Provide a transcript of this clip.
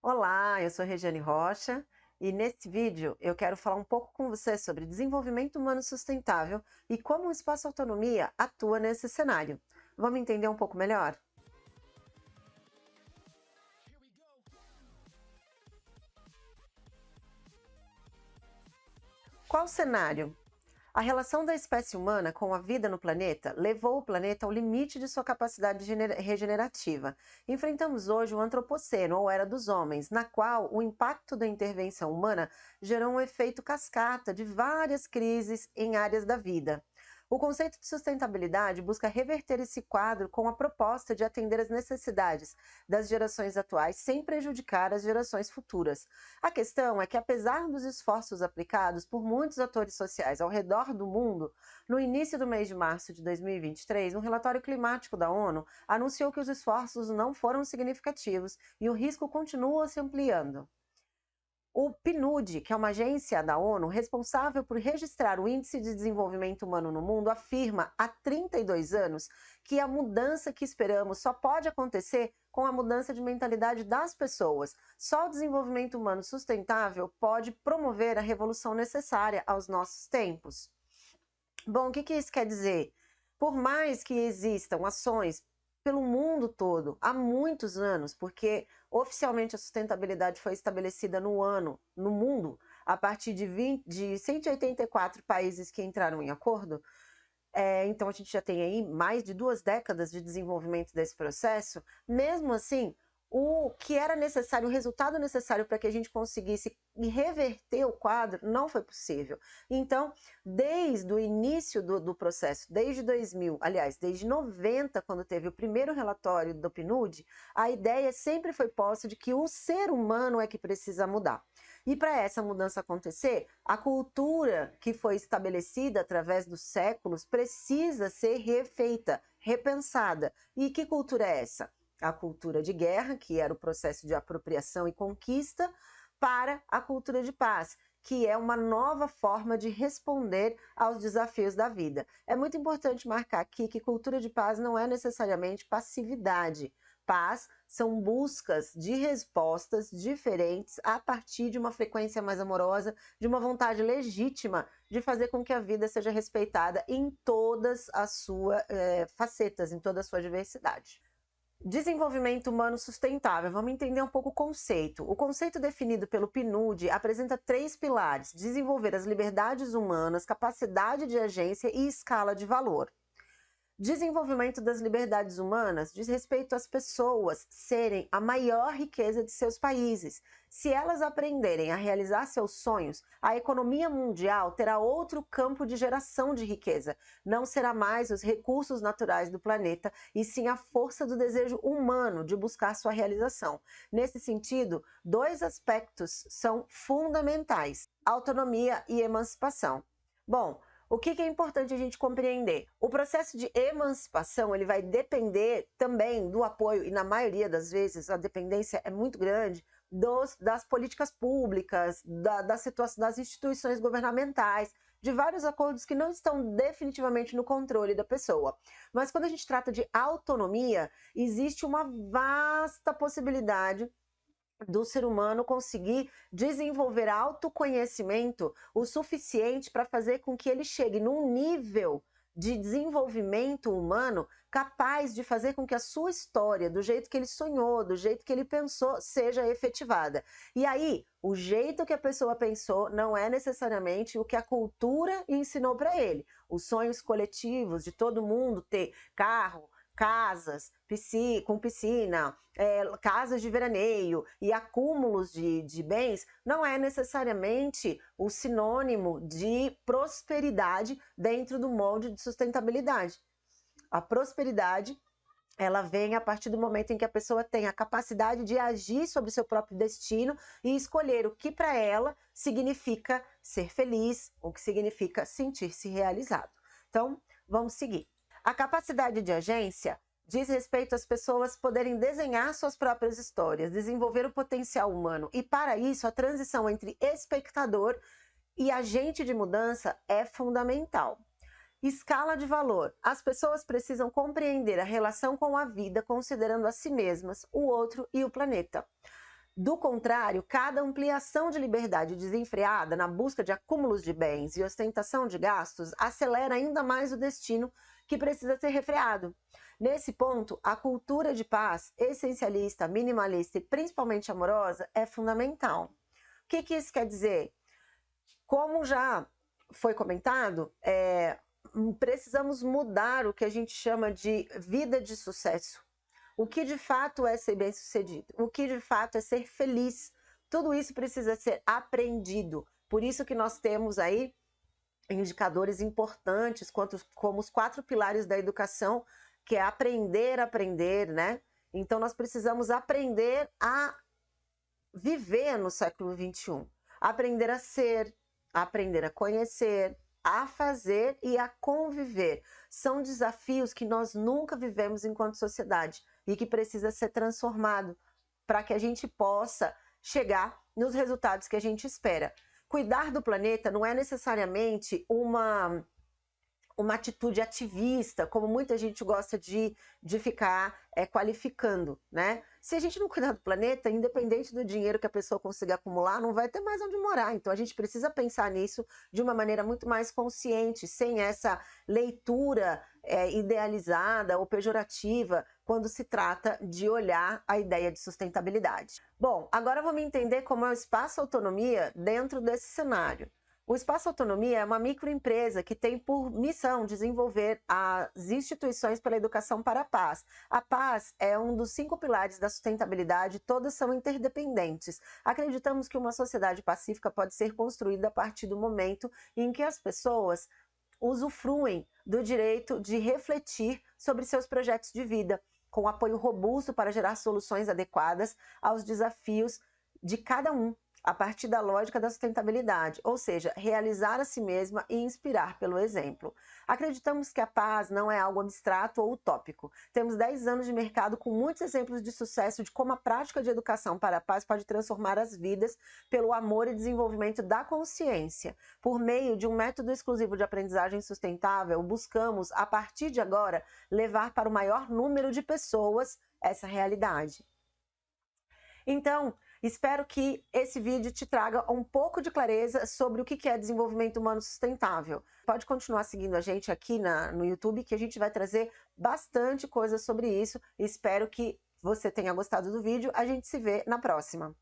Olá, eu sou Regiane Rocha e nesse vídeo eu quero falar um pouco com você sobre desenvolvimento humano sustentável e como o espaço autonomia atua nesse cenário. Vamos entender um pouco melhor? Qual o cenário? A relação da espécie humana com a vida no planeta levou o planeta ao limite de sua capacidade regenerativa. Enfrentamos hoje o antropoceno, ou era dos homens, na qual o impacto da intervenção humana gerou um efeito cascata de várias crises em áreas da vida. O conceito de sustentabilidade busca reverter esse quadro com a proposta de atender às necessidades das gerações atuais sem prejudicar as gerações futuras. A questão é que, apesar dos esforços aplicados por muitos atores sociais ao redor do mundo, no início do mês de março de 2023, um relatório climático da ONU anunciou que os esforços não foram significativos e o risco continua se ampliando. O PNUD, que é uma agência da ONU responsável por registrar o Índice de Desenvolvimento Humano no mundo, afirma há 32 anos que a mudança que esperamos só pode acontecer com a mudança de mentalidade das pessoas. Só o desenvolvimento humano sustentável pode promover a revolução necessária aos nossos tempos. Bom, o que isso quer dizer? Por mais que existam ações pelo mundo todo há muitos anos, porque oficialmente a sustentabilidade foi estabelecida no mundo, a partir de 184 países que entraram em acordo, então a gente já tem aí mais de 2 décadas de desenvolvimento desse processo. Mesmo assim, o que era necessário, o resultado necessário para que a gente conseguisse reverter o quadro, não foi possível. Então, desde o início do processo, desde 2000, aliás, desde 90, quando teve o primeiro relatório do PNUD, a ideia sempre foi posta de que o ser humano é que precisa mudar. E para essa mudança acontecer, a cultura que foi estabelecida através dos séculos precisa ser refeita, repensada. E que cultura é essa? A cultura de guerra, que era o processo de apropriação e conquista, para a cultura de paz, que é uma nova forma de responder aos desafios da vida. É muito importante marcar aqui que cultura de paz não é necessariamente passividade. Paz são buscas de respostas diferentes a partir de uma frequência mais amorosa, de uma vontade legítima de fazer com que a vida seja respeitada em todas as suas facetas, em toda a sua diversidade. Desenvolvimento humano sustentável. Vamos entender um pouco o conceito. O conceito definido pelo PNUD apresenta 3 pilares: desenvolver as liberdades humanas, capacidade de agência e escala de valor. Desenvolvimento das liberdades humanas diz respeito às pessoas serem a maior riqueza de seus países. Se elas aprenderem a realizar seus sonhos, a economia mundial terá outro campo de geração de riqueza. Não será mais os recursos naturais do planeta, e sim a força do desejo humano de buscar sua realização. Nesse sentido, 2 aspectos são fundamentais: autonomia e emancipação. Bom, o que é importante a gente compreender? O processo de emancipação ele vai depender também do apoio, e na maioria das vezes a dependência é muito grande, das políticas públicas, das instituições governamentais, de vários acordos que não estão definitivamente no controle da pessoa. Mas quando a gente trata de autonomia, existe uma vasta possibilidade do ser humano conseguir desenvolver autoconhecimento o suficiente para fazer com que ele chegue num nível de desenvolvimento humano capaz de fazer com que a sua história, do jeito que ele sonhou, do jeito que ele pensou, seja efetivada. E aí, o jeito que a pessoa pensou não é necessariamente o que a cultura ensinou para ele. Os sonhos coletivos de todo mundo ter carro, casas, com piscina, casas de veraneio e acúmulos de bens, não é necessariamente o sinônimo de prosperidade dentro do molde de sustentabilidade. A prosperidade ela vem a partir do momento em que a pessoa tem a capacidade de agir sobre seu próprio destino e escolher o que para ela significa ser feliz, o que significa sentir-se realizado. Então, vamos seguir. A capacidade de agência diz respeito às pessoas poderem desenhar suas próprias histórias, desenvolver o potencial humano, e para isso a transição entre espectador e agente de mudança é fundamental. Escala de valor. As pessoas precisam compreender a relação com a vida, considerando a si mesmas, o outro e o planeta. Do contrário, cada ampliação de liberdade desenfreada na busca de acúmulos de bens e ostentação de gastos acelera ainda mais o destino que precisa ser refreado. Nesse ponto, a cultura de paz, essencialista, minimalista e principalmente amorosa, é fundamental. O que isso quer dizer? Como já foi comentado, precisamos mudar o que a gente chama de vida de sucesso. O que de fato é ser bem-sucedido? O que de fato é ser feliz? Tudo isso precisa ser aprendido. Por isso que nós temos aí indicadores importantes, como os 4 pilares da educação, que é aprender, né? Então nós precisamos aprender a viver no século XXI. Aprender a ser, aprender a conhecer, a fazer e a conviver. São desafios que nós nunca vivemos enquanto sociedade e que precisa ser transformado para que a gente possa chegar nos resultados que a gente espera. Cuidar do planeta não é necessariamente uma atitude ativista, como muita gente gosta de ficar qualificando, né? Se a gente não cuidar do planeta, independente do dinheiro que a pessoa consiga acumular, não vai ter mais onde morar. Então a gente precisa pensar nisso de uma maneira muito mais consciente, sem essa leitura idealizada ou pejorativa quando se trata de olhar a ideia de sustentabilidade. Bom, agora vamos entender como é o espaço autonomia dentro desse cenário. O Espaço Autonomia é uma microempresa que tem por missão desenvolver as instituições pela educação para a paz. A paz é um dos 5 pilares da sustentabilidade, todas são interdependentes. Acreditamos que uma sociedade pacífica pode ser construída a partir do momento em que as pessoas usufruem do direito de refletir sobre seus projetos de vida, com apoio robusto para gerar soluções adequadas aos desafios de cada um, a partir da lógica da sustentabilidade, ou seja, realizar a si mesma e inspirar pelo exemplo. Acreditamos que a paz não é algo abstrato ou utópico. Temos 10 anos de mercado com muitos exemplos de sucesso de como a prática de educação para a paz pode transformar as vidas pelo amor e desenvolvimento da consciência. Por meio de um método exclusivo de aprendizagem sustentável, buscamos, a partir de agora, levar para o maior número de pessoas essa realidade. Então, espero que esse vídeo te traga um pouco de clareza sobre o que é desenvolvimento humano sustentável. Pode continuar seguindo a gente aqui no YouTube, que a gente vai trazer bastante coisa sobre isso. Espero que você tenha gostado do vídeo. A gente se vê na próxima.